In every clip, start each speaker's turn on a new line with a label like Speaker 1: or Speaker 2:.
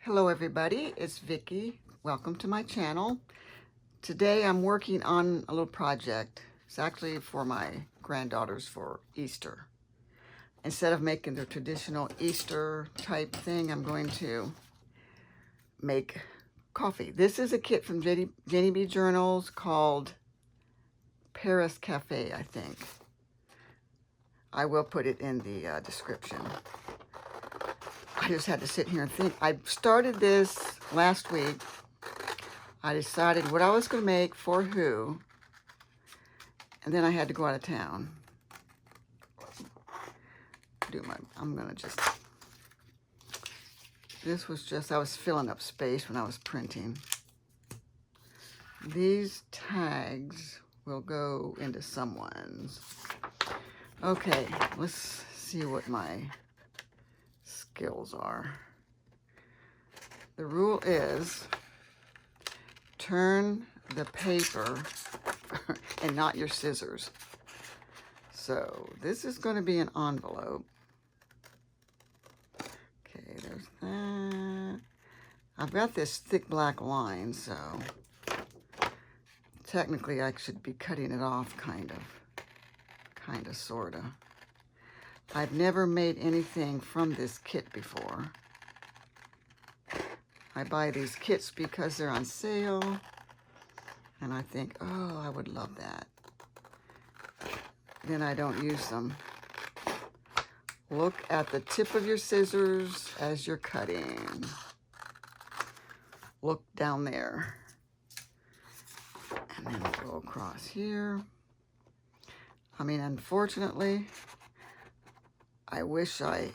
Speaker 1: Hello everybody, it's Vicki. Welcome to my channel. Today I'm working on a little project. It's actually for my granddaughters for Easter. Instead of making the traditional Easter type thing, I'm going to make coffee. This is a kit from JaneyBJournals called Paris Cafe, I think. I will put it in the description. I just had to sit here and think. I started this last week. I decided what I was going to make for who, and then I had to go out of town. I'm going to just, this was just, I was filling up space when I was printing. These tags will go into someone's. Okay, let's see what my skills are. The rule is turn the paper and not your scissors. So this is going to be an envelope. Okay, there's that. I've got this thick black line, so technically I should be cutting it off kind of, sort of. I've never made anything from this kit before. I buy these kits because they're on sale, and I think, oh, I would love that. Then I don't use them. Look at the tip of your scissors as you're cutting. Look down there. And then we'll go across here. I mean, unfortunately, I wish I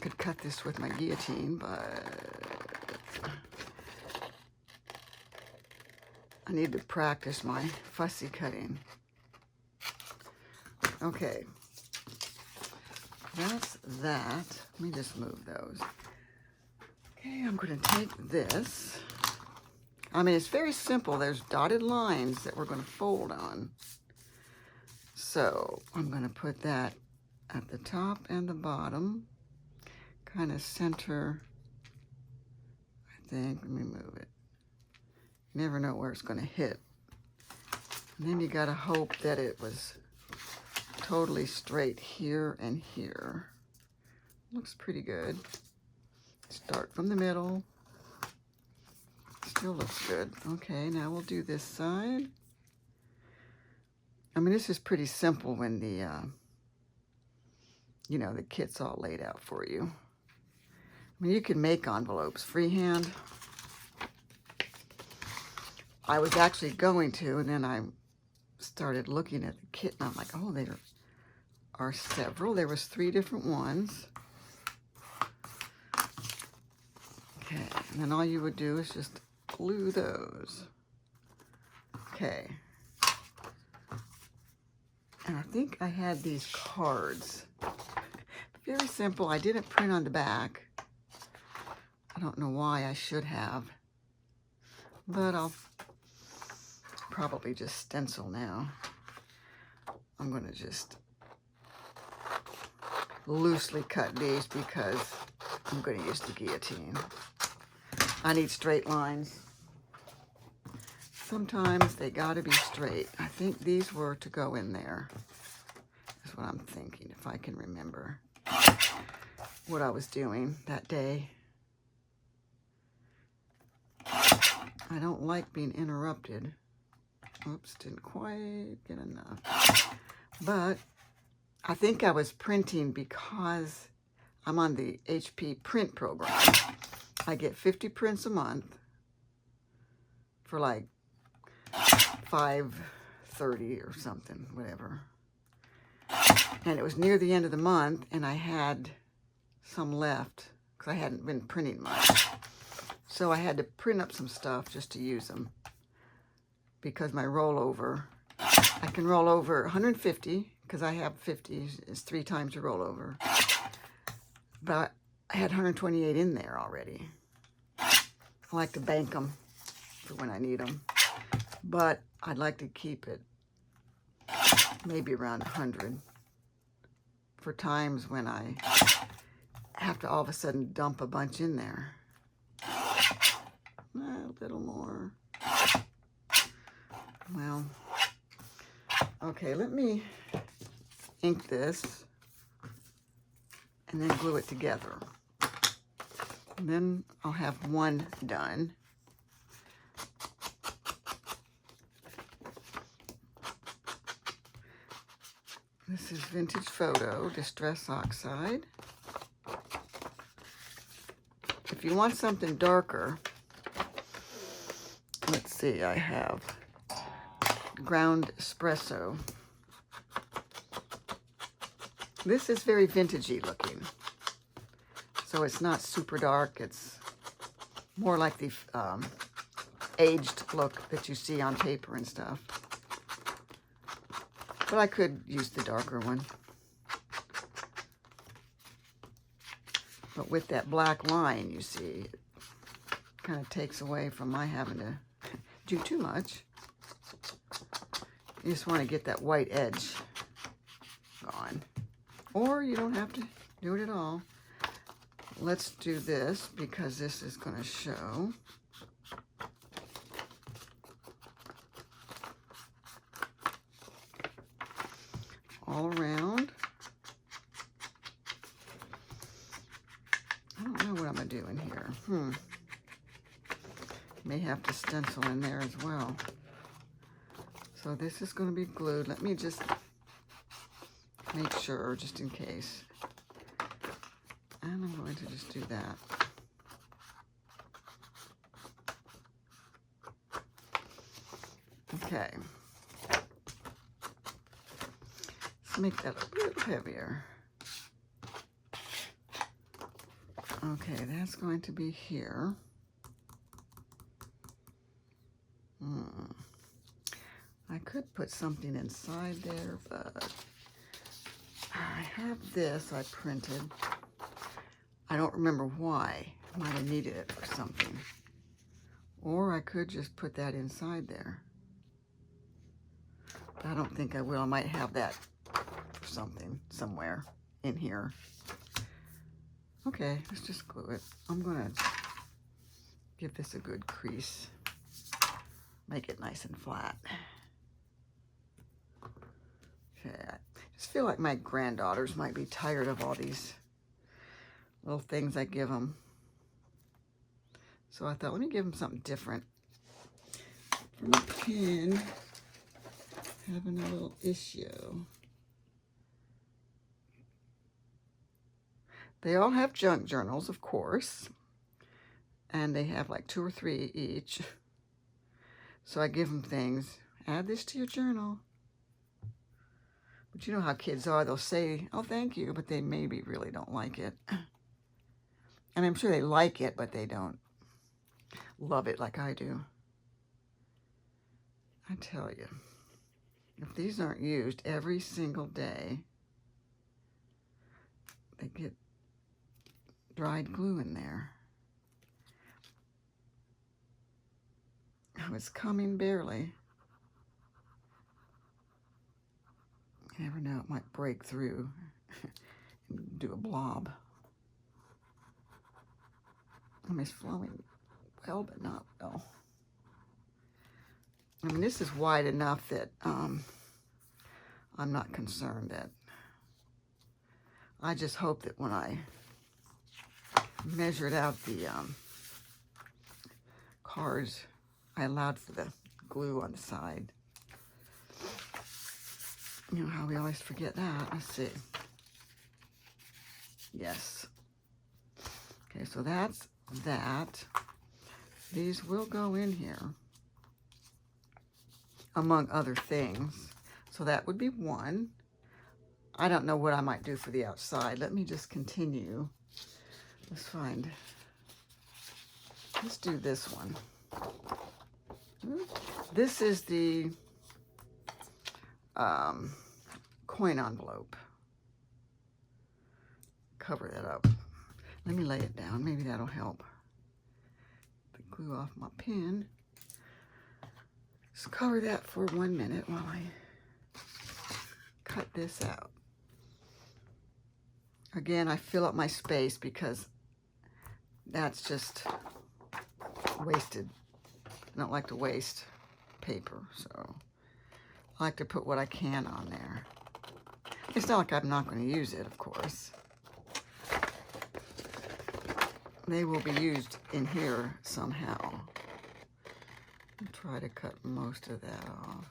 Speaker 1: could cut this with my guillotine, but I need to practice my fussy cutting. Okay, that's that. Let me just move those. Okay, I'm going to take this. I mean, it's very simple. There's dotted lines that we're going to fold on. So I'm going to put that at the top and the bottom, kind of center, I think. Let me move it. You never know where it's going to hit. And then you got to hope that it was totally straight here and here. Looks pretty good. Start from the middle. Still looks good. Okay, now we'll do this side. I mean, this is pretty simple when the you know, the kit's all laid out for you. I mean, you can make envelopes freehand. I was actually going to, and then I started looking at the kit, and I'm like, oh, there are several. There was 3 different ones. Okay, and then all you would do is just glue those. Okay. And I think I had these cards. Very simple. I didn't print on the back. I don't know why. I should have. But I'll probably just stencil now. I'm going to just loosely cut these because I'm going to use the guillotine. I need straight lines. Sometimes they got to be straight. I think these were to go in there. That's what I'm thinking, if I can remember what I was doing that day. I don't like being interrupted. Oops, didn't quite get enough. But I think I was printing because I'm on the HP print program. I get 50 prints a month for like $5.30 or something, whatever. And it was near the end of the month, and I had some left because I hadn't been printing much. So I had to print up some stuff just to use them because my rollover, I can roll over 150 because I have 50. It's 3 times a rollover. But I had 128 in there already. I like to bank them for when I need them. But I'd like to keep it maybe around 100 for times when I have to all of a sudden dump a bunch in there. A little more. Well, okay, let me ink this and then glue it together. And then I'll have one done. This is Vintage Photo Distress Oxide. If you want something darker, let's see, I have ground espresso. This is very vintagey looking. So it's not super dark. It's more like the aged look that you see on paper and stuff. But I could use the darker one. But with that black line, you see, it kind of takes away from my having to do too much. You just want to get that white edge gone. Or you don't have to do it at all. Let's do this because this is going to show. All around. I don't know what I'm going to do in here. May have to stencil in there as well. So this is going to be glued. Let me just make sure, just in case. And I'm going to just do that. Okay. Let's make that a little heavier. Okay, that's going to be here. I could put something inside there, but I have this I printed. I don't remember why. I might have needed it for something. Or I could just put that inside there. But I don't think I will. I might have that for something somewhere in here. Okay, let's just glue it. I'm going to give this a good crease. Make it nice and flat. Okay, I just feel like my granddaughters might be tired of all these little things I give them. So I thought, let me give them something different. For my pen, having a little issue. They all have junk journals, of course. And they have like 2 or 3 each. So I give them things. Add this to your journal. But you know how kids are. They'll say, oh, thank you, but they maybe really don't like it. And I'm sure they like it, but they don't love it like I do. I tell you, if these aren't used every single day, they get dried glue in there. Oh, it's coming barely. You never know, it might break through and do a blob. It's flowing well, but not well. I mean, this is wide enough that I'm not concerned that. I just hope that when I measured out the cards, I allowed for the glue on the side. You know how we always forget that. Let's see. Yes. Okay, so that's that. These will go in here, among other things. So that would be one. I don't know what I might do for the outside. Let me just continue. Let's do this one. This is the coin envelope. Cover that up. Let me lay it down. Maybe that'll help. The glue off my pen. Just cover that for 1 minute while I cut this out. Again, I fill up my space because that's just wasted. I don't like to waste paper, so I like to put what I can on there. It's not like I'm not going to use it, of course. They will be used in here somehow. I'll try to cut most of that off.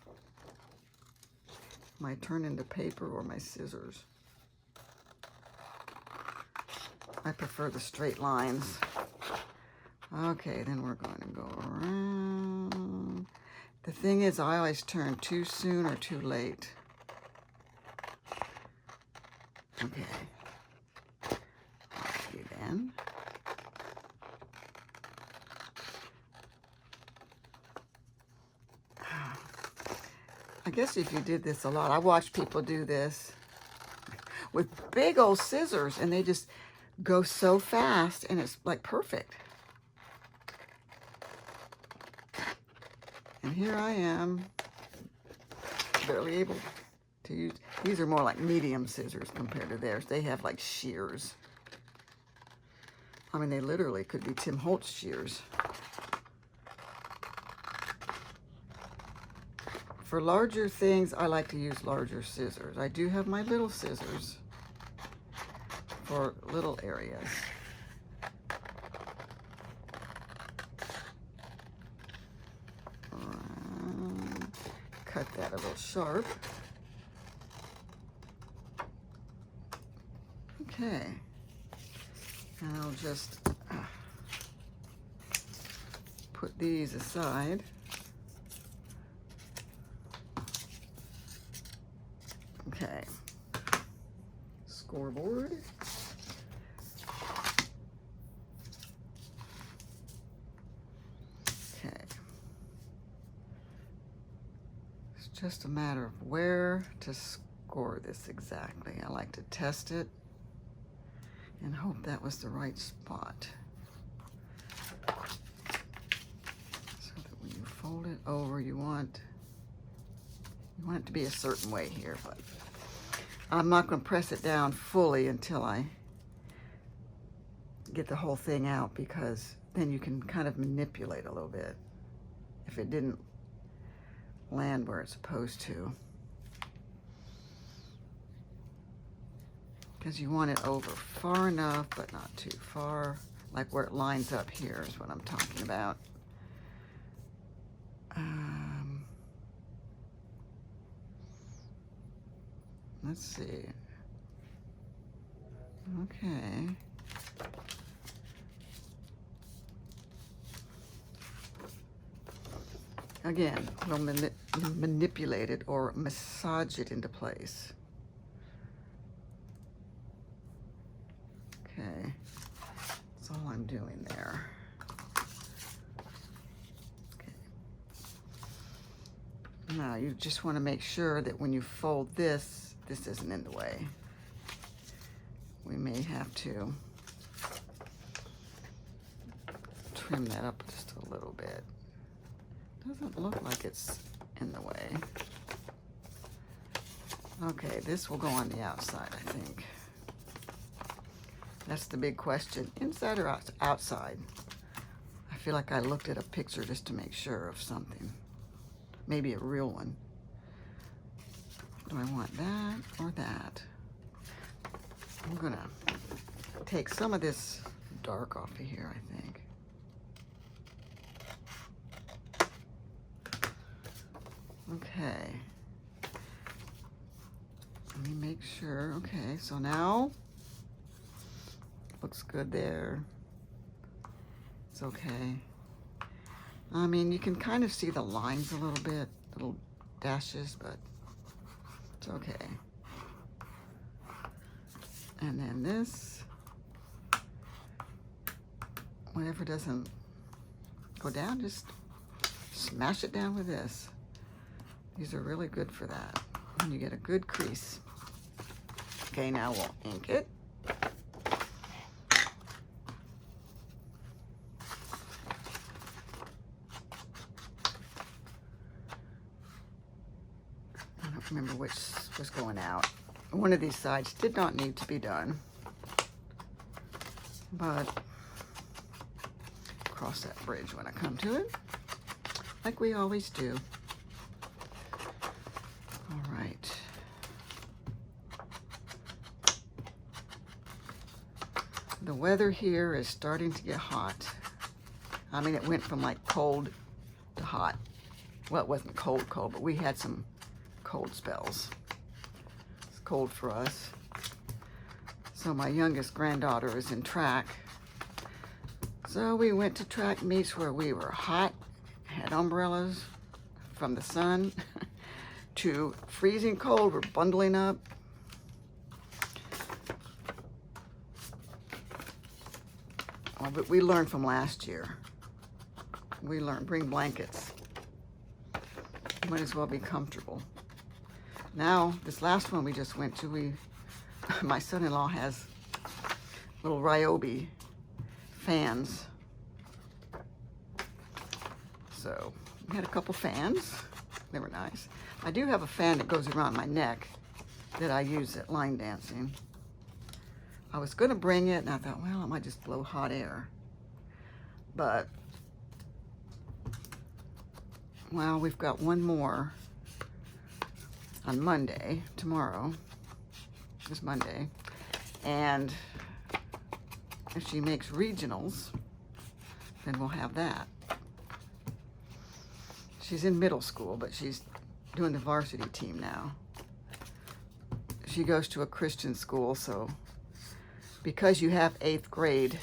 Speaker 1: Might turn into paper or my scissors. I prefer the straight lines. Okay, then we're going to go around. The thing is, I always turn too soon or too late. Okay. Okay, then. I guess if you did this a lot, I watch people do this with big old scissors, and they just go so fast, and it's like perfect. And here I am, barely able to use. These are more like medium scissors compared to theirs. They have like shears. I mean, they literally could be Tim Holtz shears. For larger things, I like to use larger scissors. I do have my little scissors for little areas. Cut that a little sharp. Okay. And I'll just put these aside. Okay. Scoreboard. Okay. It's just a matter of where to score this exactly. I like to test it and hope that was the right spot. So that when you fold it over, you want it to be a certain way here, but I'm not going to press it down fully until I get the whole thing out, because then you can kind of manipulate a little bit if it didn't land where it's supposed to. Because you want it over far enough, but not too far, like where it lines up here is what I'm talking about. Let's see. Okay. Again, we'll manipulate it or massage it into place. Okay. That's all I'm doing there. Okay. Now, you just want to make sure that when you fold this, this isn't in the way. We may have to trim that up just a little bit. Doesn't look like it's in the way. Okay, this will go on the outside, I think. That's the big question. Inside or outside? I feel like I looked at a picture just to make sure of something. Maybe a real one. Do I want that or that? I'm gonna take some of this dark off of here, I think. Okay. Let me make sure. Okay, so now looks good there. It's okay. I mean, you can kind of see the lines a little bit, little dashes, but it's okay. And then this, whatever doesn't go down, just smash it down with this. These are really good for that. And you get a good crease. Okay, now we'll ink it. I don't remember which was going out. One of these sides did not need to be done. but cross that bridge when I come to it, like we always do. All right. The weather here is starting to get hot. I mean, it went from like cold to hot. Well, it wasn't cold, but we had some cold spells. It's cold for us. So my youngest granddaughter is in track. So we went to track meets where we were hot, had umbrellas from the sun, to freezing cold. We're bundling up. Oh, but we learned from last year. We learned, bring blankets. Might as well be comfortable. Now, this last one we just went to, my son-in-law has little Ryobi fans. So, we had a couple fans. They were nice. I do have a fan that goes around my neck that I use at line dancing. I was going to bring it, and I thought, well, I might just blow hot air. But, well, we've got one more on Monday, tomorrow. It's Monday. And if she makes regionals, then we'll have that. She's in middle school, but she's doing the varsity team now. She goes to a Christian school, so because you have 8th grade,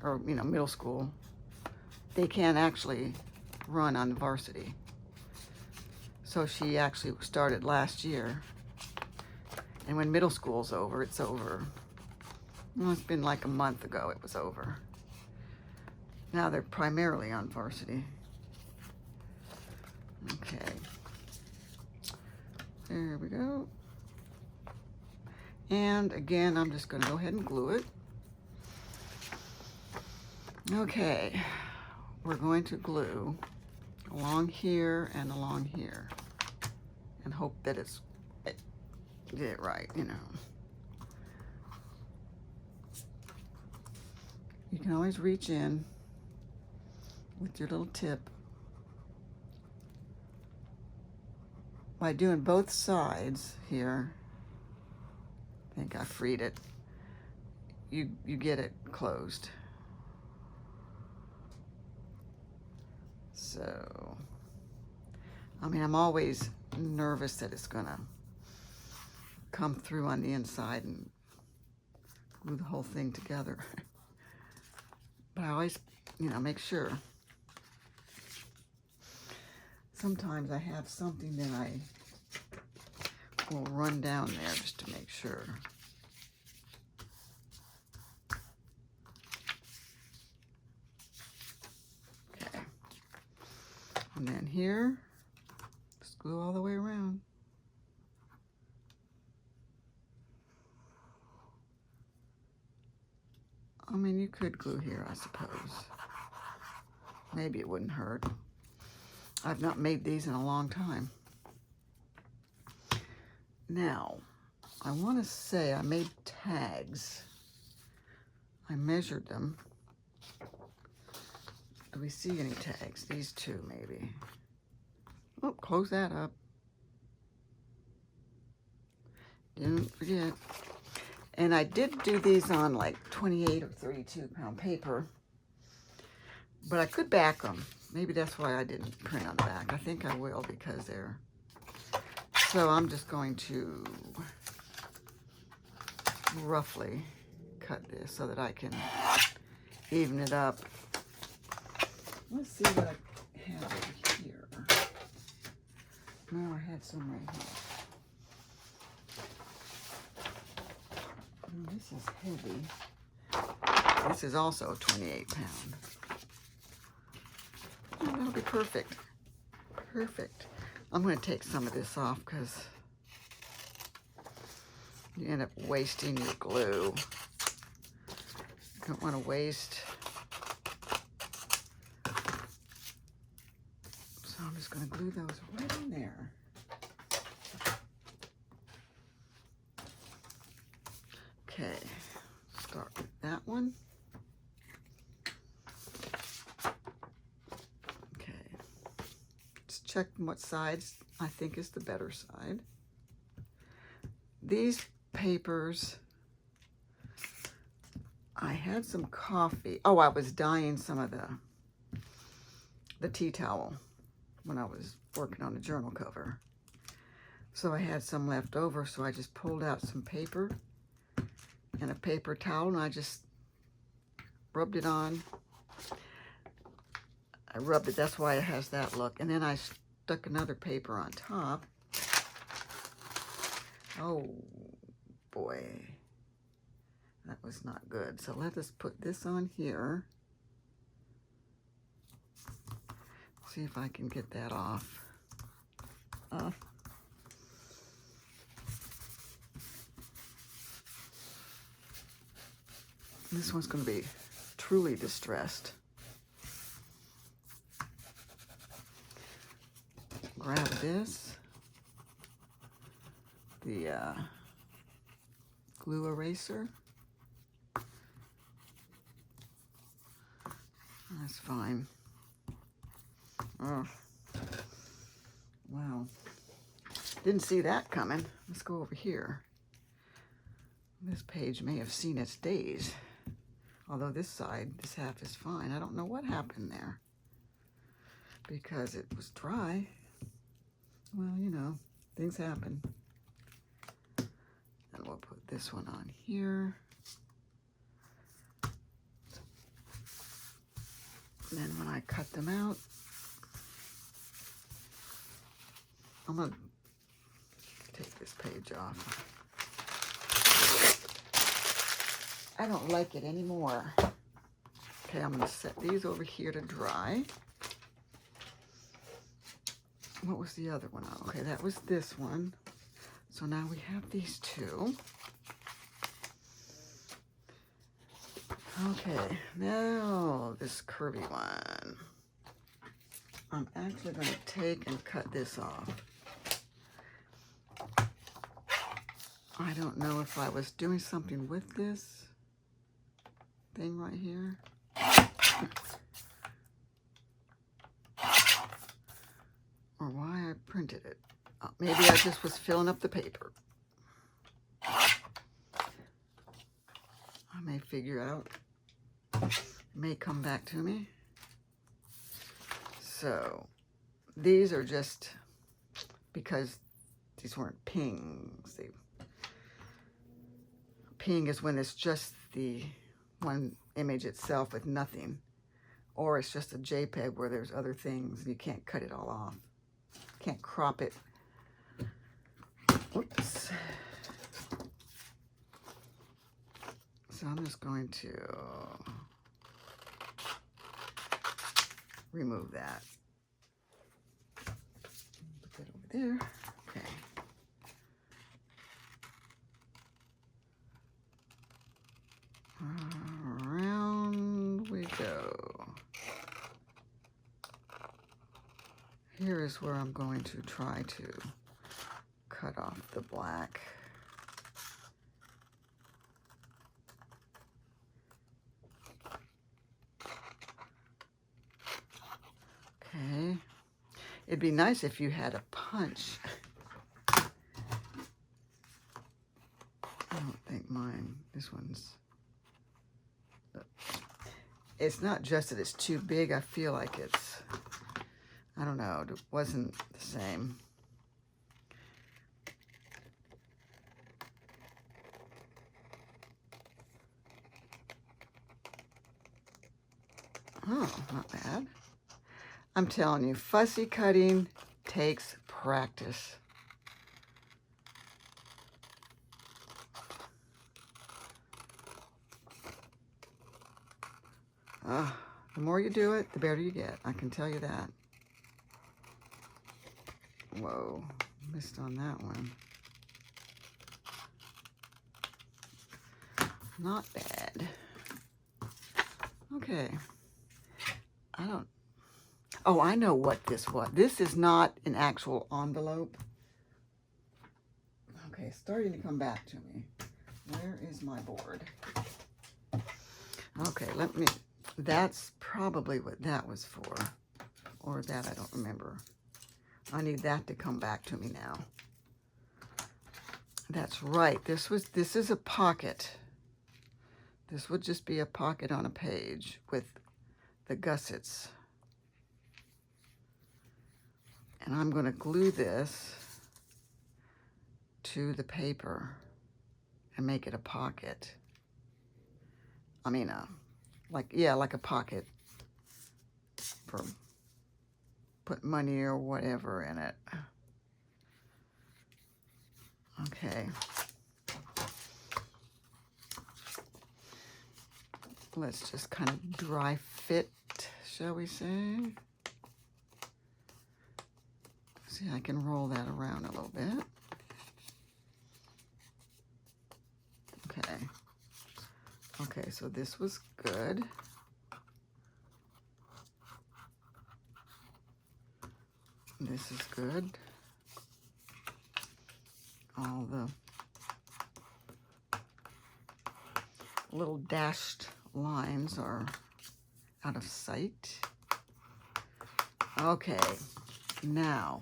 Speaker 1: or, you know, middle school, they can't actually run on varsity. So she actually started last year. And when middle school's over, it's over. Well, it's been like a month ago it was over. Now they're primarily on varsity. Okay. There we go. And again, I'm just going to go ahead and glue it. Okay. We're going to glue along here and along here. And hope that it did it right, you know. You can always reach in with your little tip. By doing both sides here, I think I freed it, you get it closed. So, I mean, I'm always nervous that it's gonna come through on the inside and glue the whole thing together. But I always, you know, make sure. Sometimes I have something that I will run down there just to make sure. Okay. And then here, just glue all the way around. I mean, you could glue here, I suppose. Maybe it wouldn't hurt. I've not made these in a long time. Now, I want to say I made tags. I measured them. Do we see any tags? These two, maybe. Oh, close that up. Didn't forget. And I did do these on like 28 or 32 pound paper. But I could back them. Maybe that's why I didn't print on the back. I think I will because they're... So I'm just going to roughly cut this so that I can even it up. Let's see what I have over here. No, I had some right here. Oh, this is heavy. This is also 28 pound. Oh, that'll be perfect. Perfect. I'm going to take some of this off because you end up wasting your glue. You don't want to waste. So I'm just going to glue those right in there. Okay, start with that one. check what sides I think is the better side. These papers, I had some coffee. Oh, I was dyeing some of the tea towel when I was working on the journal cover. So I had some left over, so I just pulled out some paper and a paper towel, and I just rubbed it on. I rubbed it, that's why it has that look. And then I stuck another paper on top. Oh boy, that was not good. So let us put this on here. See if I can get that off. This one's going to be truly distressed. Grab this, the glue eraser. That's fine. Oh, wow. Didn't see that coming. Let's go over here. This page may have seen its days. Although this side, this half is fine. I don't know what happened there. Because it was dry. Well, you know, things happen. And we'll put this one on here. And then when I cut them out, I'm going to take this page off. I don't like it anymore. Okay, I'm going to set these over here to dry. What was the other one? Okay, that was this one. So now we have these two. Okay, now this curvy one. I'm actually going to take and cut this off. I don't know if I was doing something with this thing right here. Or why I printed it. Oh, maybe I just was filling up the paper. I may figure out. It may come back to me. So these are just because these weren't pings. Ping is when it's just the one image itself with nothing, or it's just a JPEG where there's other things and you can't cut it all off. Can't crop it. Oops. So I'm just going to remove that. Put that over there. Okay. Around we go. Here is where I'm going to try to cut off the black. Okay. It'd be nice if you had a punch. I don't think mine, this one's, it's not just that it's too big. I feel like it's, I don't know, it wasn't the same. Oh, not bad. I'm telling you, fussy cutting takes practice. The more you do it, the better you get. I can tell you that. Whoa, missed on that one. Not bad. Okay. Oh, I know what this was. This is not an actual envelope. Okay, it's starting to come back to me. Where is my board? Okay, that's probably what that was for. Or that, I don't remember. I need that to come back to me now. That's right. This is a pocket. This would just be a pocket on a page with the gussets. And I'm going to glue this to the paper and make it a pocket. I mean, like a pocket for put money or whatever in it. Okay. Let's just kind of dry fit, shall we say? See, I can roll that around a little bit. Okay. Okay, so this was good. This is good. All the little dashed lines are out of sight. Okay, now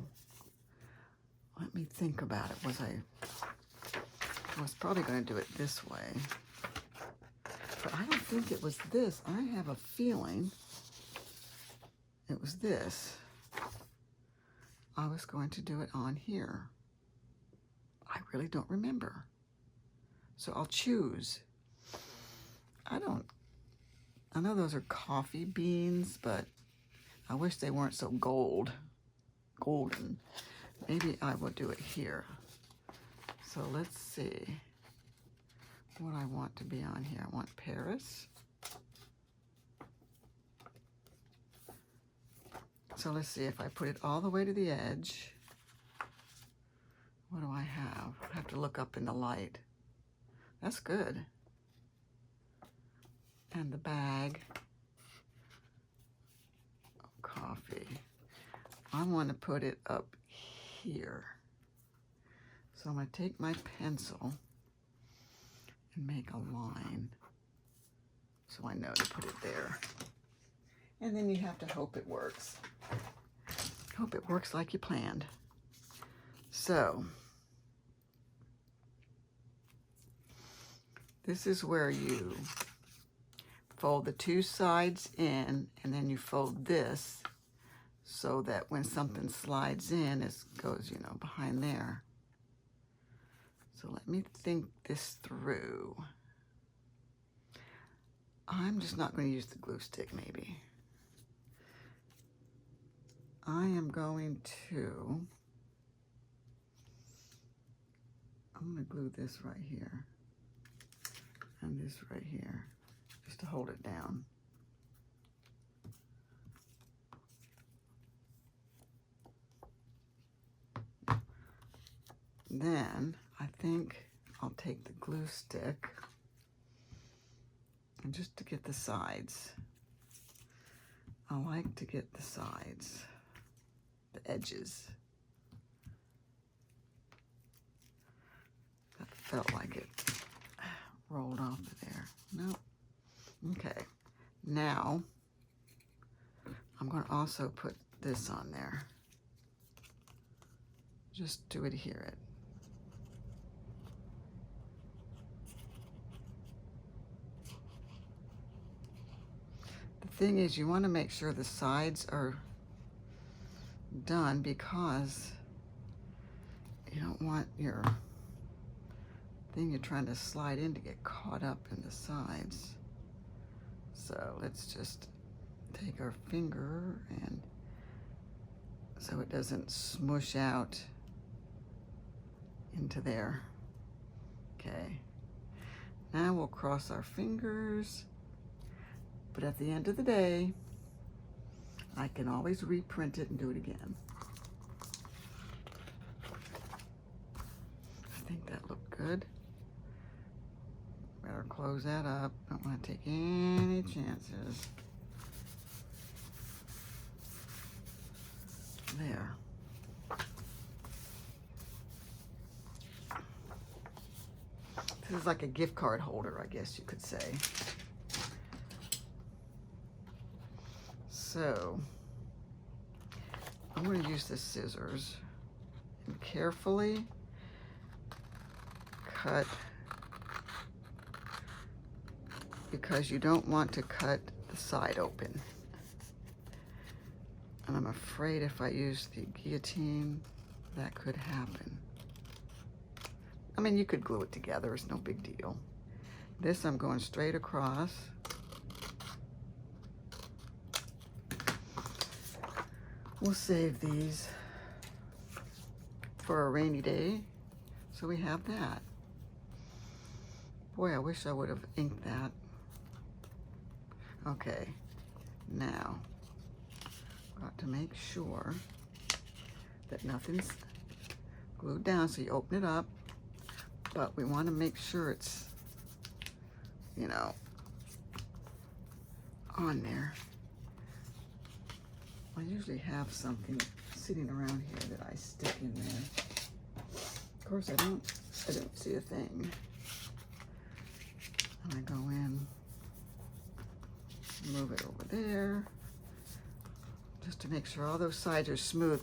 Speaker 1: let me think about it. I was probably going to do it this way, but I don't think it was this. I have a feeling it was this. I was going to do it on here. I really don't remember. So I'll choose. I know those are coffee beans, but I wish they weren't so golden. Maybe I will do it here. So let's see what I want to be on here. I want Paris. So let's see if I put it all the way to the edge. What do I have? I have to look up in the light. That's good. And the bag of coffee. I want to put it up here. So I'm going to take my pencil and make a line so I know to put it there. And then you have to hope it works. Hope it works like you planned. So this is where you fold the two sides in, and then you fold this so that when something slides in, it goes, you know, behind there. So let me think this through. I'm just not going to use the glue stick, maybe. I am going to, I'm going to glue this right here and this right here just to hold it down. Then I think I'll take the glue stick and just to get the sides. I like to get the sides, the edges. That felt like it rolled off of there. Nope. Okay. Now I'm going to also put this on there. Just to adhere it. The thing is, you want to make sure the sides are done because you don't want your thing you're trying to slide in to get caught up in the sides. So let's just take our finger and so it doesn't smush out into there. Okay. Now we'll cross our fingers. But at the end of the day, I can always reprint it and do it again. I think that looked good. Better close that up. Don't want to take any chances. There. This is like a gift card holder, I guess you could say. So I'm going to use the scissors and carefully cut, because you don't want to cut the side open. And I'm afraid if I use the guillotine, that could happen. I mean, you could glue it together, it's no big deal. This I'm going straight across. We'll save these for a rainy day, so we have that. Boy, I wish I would have inked that. Okay, now, got to make sure that nothing's glued down, so you open it up, but we want to make sure it's, you know, on there. I usually have something sitting around here that I stick in there. Of course, I don't see a thing. And I go in, move it over there, just to make sure all those sides are smooth,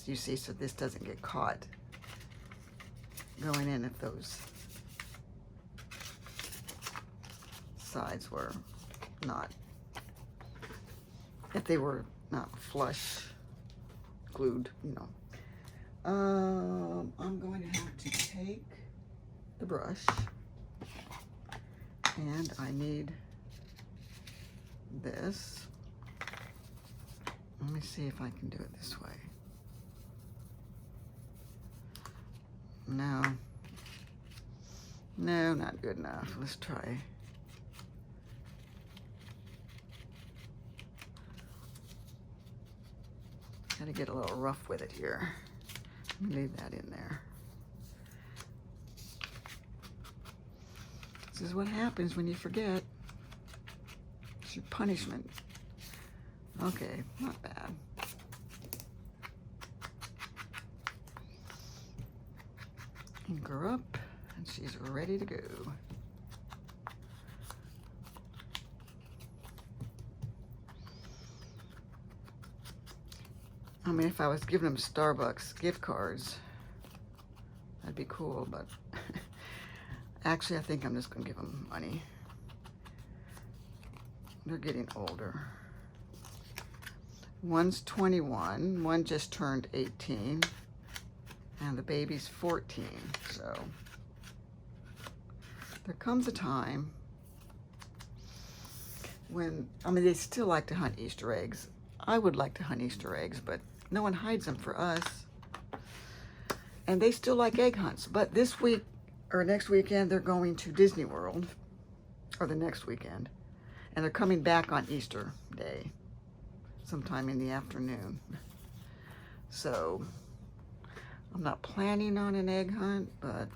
Speaker 1: you see, so this doesn't get caught going in if those sides were not, if they were not flush glued, you know. I'm going to have to take the brush, and I need this. Let me see if I can do it this way. No, not good enough. Let's try. Gotta get a little rough with it here. Let me leave that in there. This is what happens when you forget. It's your punishment. Okay, not bad. Ink her up, and she's ready to go. I mean, if I was giving them Starbucks gift cards, that'd be cool, but actually I think I'm just gonna give them money. They're getting older. One's 21, one just turned 18, and the baby's 14, so there comes a time when, I mean, they still like to hunt Easter eggs. I would like to hunt Easter eggs, but no one hides them for us. And they still like egg hunts, but this week, or next weekend, they're going to Disney World, or the next weekend, and they're coming back on Easter Day, sometime in the afternoon. So, I'm not planning on an egg hunt, but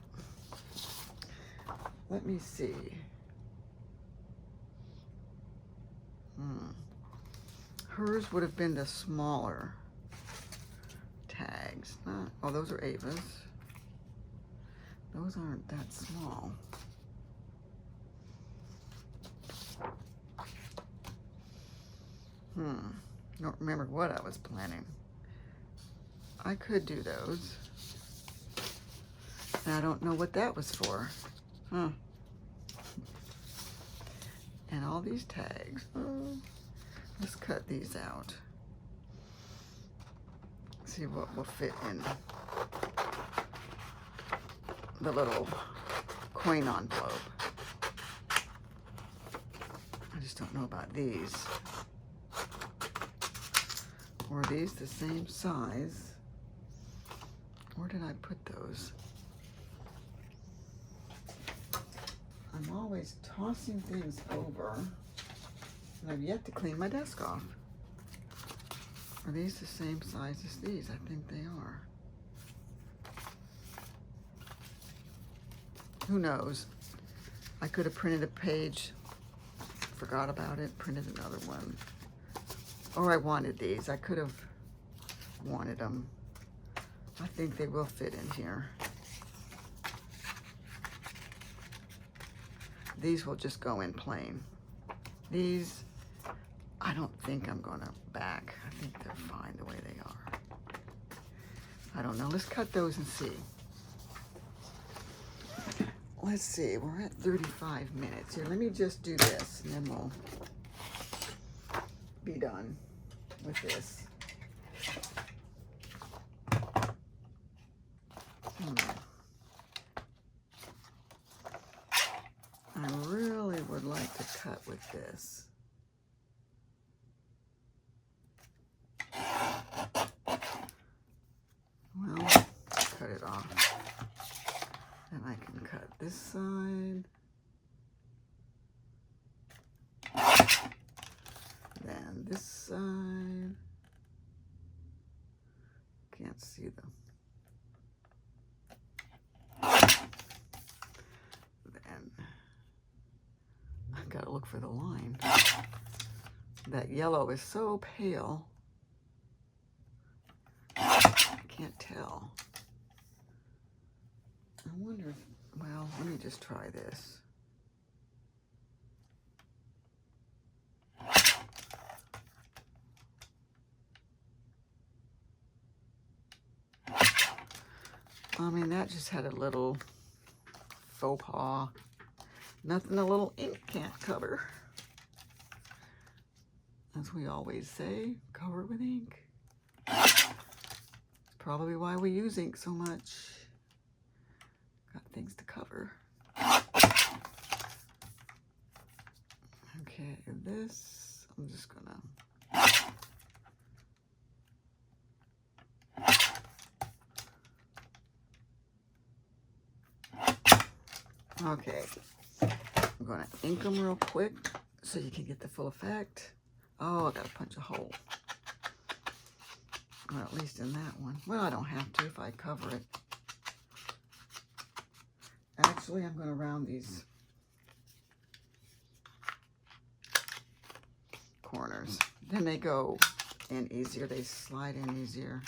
Speaker 1: let me see. Hers would have been the smaller tags. Oh, those are Ava's. Those aren't that small. Don't remember what I was planning. I could do those. And I don't know what that was for. And all these tags. Let's cut these out. See what will fit in the little coin envelope. I just don't know about these. Were these the same size? Where did I put those? I'm always tossing things over, and I've yet to clean my desk off. Are these the same size as these? I think they are. Who knows? I could have printed a page, forgot about it, printed another one. Or I wanted these. I could have wanted them. I think they will fit in here. These will just go in plain. These, I don't think I'm going to back. I think they're fine the way they are. I don't know. Let's cut those and see. Let's see. We're at 35 minutes. Here, let me just do this, and then we'll be done with this. I really would like to cut with this. Well, cut it off. And I can cut this side. Then this side. Can't see them. Then I've got to look for the line. That yellow is so pale. I can't tell. I wonder if, well, let me just try this. I mean, that just had a little faux pas. Nothing a little ink can't cover. As we always say, cover with ink. It's probably why we use ink so much. Got things to cover. Okay, this, I'm just gonna. Okay, I'm gonna ink them real quick so you can get the full effect. Oh, I gotta punch a hole. Well, at least in that one. Well, I don't have to if I cover it. Actually, I'm gonna round these corners. Then they go in easier, they slide in easier.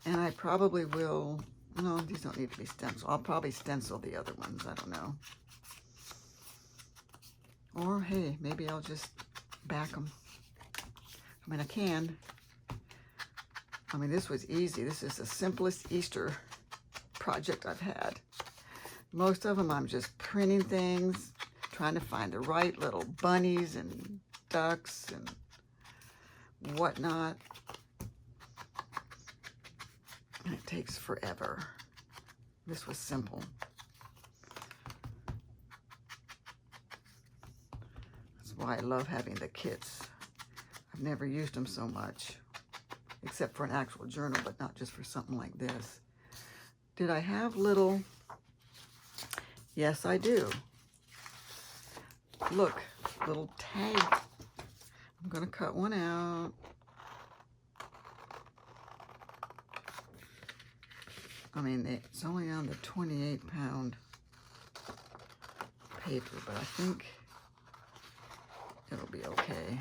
Speaker 1: And I probably will, no, these don't need to be stenciled. I'll probably stencil the other ones, I don't know. Or, hey, maybe I'll just back them. I mean, I can. I mean, this was easy. This is the simplest Easter project I've had. Most of them, I'm just printing things, trying to find the right little bunnies and ducks and whatnot. And it takes forever. This was simple. That's why I love having the kits. I've never used them so much, except for an actual journal, but not just for something like this. Did I have little? Yes, I do. Look, little tag. I'm gonna cut one out. I mean, it's only on the 28-pound paper, but I think it'll be okay.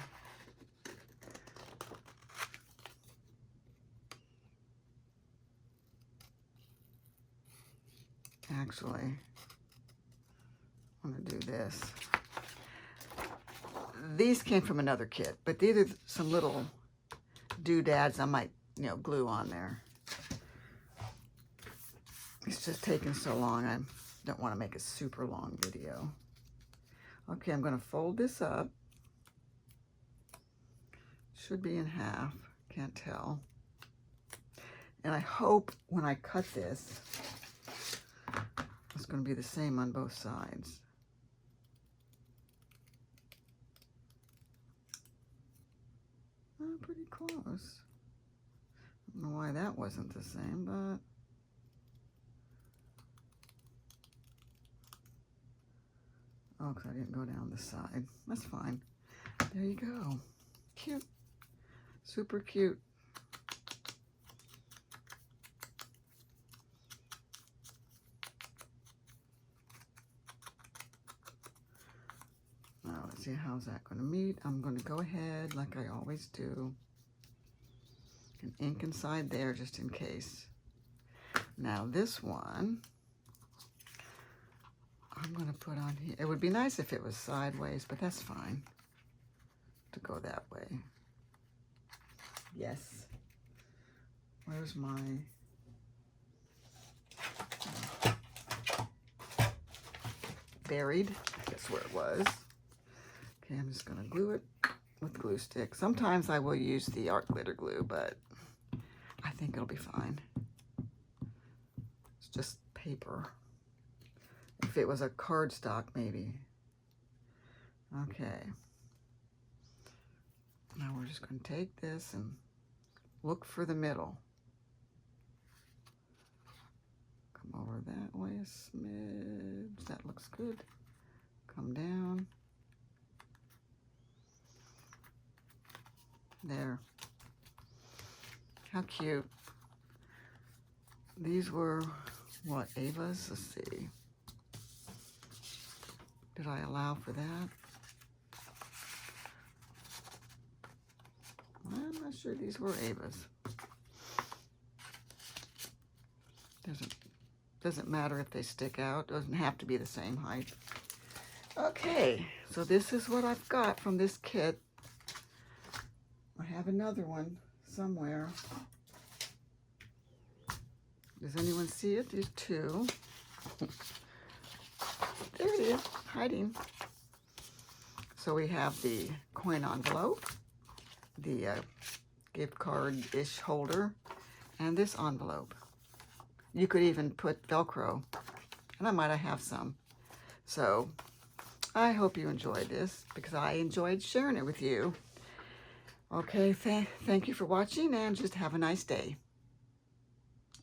Speaker 1: Actually, I'm going to do this. These came from another kit, but these are some little doodads I might, you know, glue on there. It's just taking so long. I don't want to make a super long video. Okay, I'm going to fold this up. Should be in half. Can't tell. And I hope when I cut this, it's going to be the same on both sides. Oh, pretty close. I don't know why that wasn't the same, but oh, because I didn't go down the side. That's fine. There you go. Cute. Super cute. Now, let's see, how's that going to meet? I'm going to go ahead, like I always do, and ink inside there just in case. Now, this one, I'm going to put on here. It would be nice if it was sideways, but that's fine to go that way. Yes. Where's my... buried? That's where it was. Okay, I'm just going to glue it with glue stick. Sometimes I will use the art glitter glue, but I think it'll be fine. It's just paper. If it was a cardstock, maybe. Okay. Now we're just going to take this and look for the middle. Come over that way a smidge. That looks good. Come down. There. How cute. These were, what, Ava's? Let's see. Did I allow for that? I'm not sure these were Ava's. Doesn't matter if they stick out. Doesn't have to be the same height. Okay, so this is what I've got from this kit. I have another one somewhere. Does anyone see it? There's two. There it is, hiding. So we have the coin envelope, the gift card-ish holder, and this envelope. You could even put Velcro, and I might have some. So I hope you enjoyed this, because I enjoyed sharing it with you. Okay, thank you for watching, and just have a nice day.